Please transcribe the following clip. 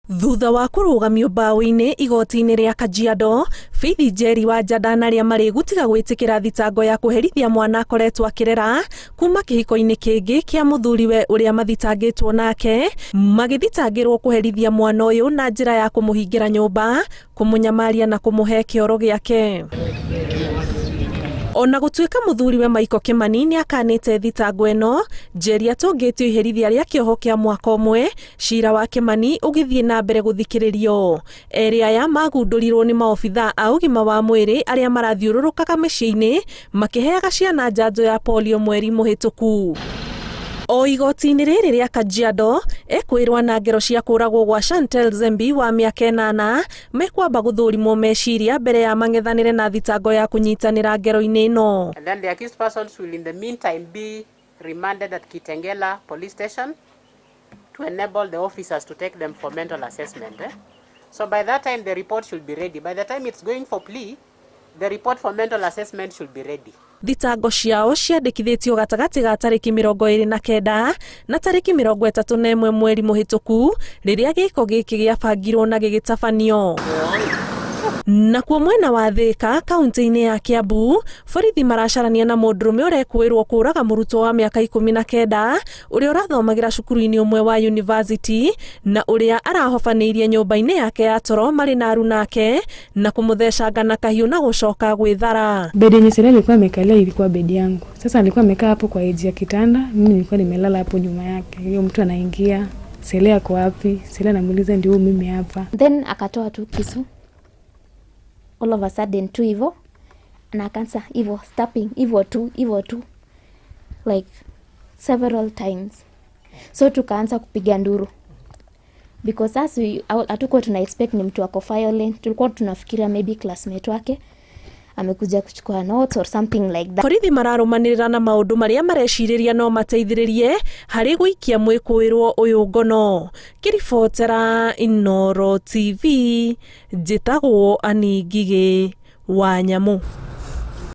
Thutha wa kũrũgamio mbaũ-inĩ igoti-inĩ rĩa Kajiado, Faith Njeri wa Jadana arĩa marĩ gũtiga gwĩtĩkĩra thitango ya kũherithia mwana akoretwo akĩrera kuma kĩhiko-inĩ kĩngĩ kĩa mũthuriwe ũrĩa mathitangĩtwo nake, magĩthitangĩrwo kũherithia mwana ũyũ na njĩra ya kũmũhingĩra nyũmba, kũmũnyamaria na kũmũhe kĩoro gĩake. Ona gũtuĩka mũthuriwe Maiko Kimani nĩakanĩte thitango ĩno, Njeri atũngĩtio iherithia rĩa kĩoho kĩa mwaka ũmwe, cira wa Kimani ũgĩthiĩ na mbere gũthikĩrĩrio. Erĩ aya magundũrirwo nĩ maobithaa a ũgima wa mwĩrĩ arĩa marathiũrũrũkaga mĩciĩ-inĩ makĩheaga ciana njanjo ya polio mweri mũhĩtũku. O igoti-inĩ rĩrĩ rĩa Kajiado, ekwĩrwo na ngero cia kũragwo gwa Chantel Zembi wa mĩaka 8 mekwamba gũthũrimwo meciria mbere ya mang'ethanĩre na thitango ya kũnyitanĩra ngero-inĩ ĩno. And then the accused persons will in the meantime be remanded at Kitengela police station to enable the officers to take them for mental assessment. So by that time the report should be ready. By the time it's going for plea, the report for mental assessment should be ready. Thitango ciao ciandĩkithĩtio gatagatĩ ga tarĩki 29 na tarĩki 31 mweri mũhĩtũku rĩrĩa gĩko gĩkĩ gĩabangirwo na gĩgĩtabanio. Nakuo mwena wa Thika, kaunti-inĩ ya Kiambu, borithi maracarania na mũndũrũme ũrekwĩrwo kũraga mũrutwo wa mĩaka 19 ũrĩa ũrathomagĩra cukuru-inĩ ũmwe wa university na ũrĩa arahobanĩirie nyũmba-inĩ yake ya toro marĩ na aruna ake na kũmũthecanga na kahiũ na gũcoka gwĩthara. Bedi yenye Sele alikuwa amekalia ilikuwa bedi yangu. Sasa alikuwa amekaa hapo kwa eji ya kitanda, mimi nilikuwa nimelala hapo nyuma yake. Hiyo mtu anaingia, Sele ako wapi? Sele anamuuliza ndio mimi hapa. Then akatoa tu kisu. All of a sudden tu hivyo na akaanza hivyo stepping hivyo tu like several times, so tukaanza kupiga nduru because as hatukuwa tuna expect ni mtu wako violent. Tulikuwa tunafikiria maybe classmate wake amekuja kuchukua notes or something like that. Borithi mararũmanĩrĩra na maũndũ marĩa marecirĩria no mateithĩrĩrie harĩ gũikia mwĩkũĩrwo ũyũ ngono. Kĩribotera Inooro TV, njĩtagwo Ani Ngigĩ wa Nyamũ.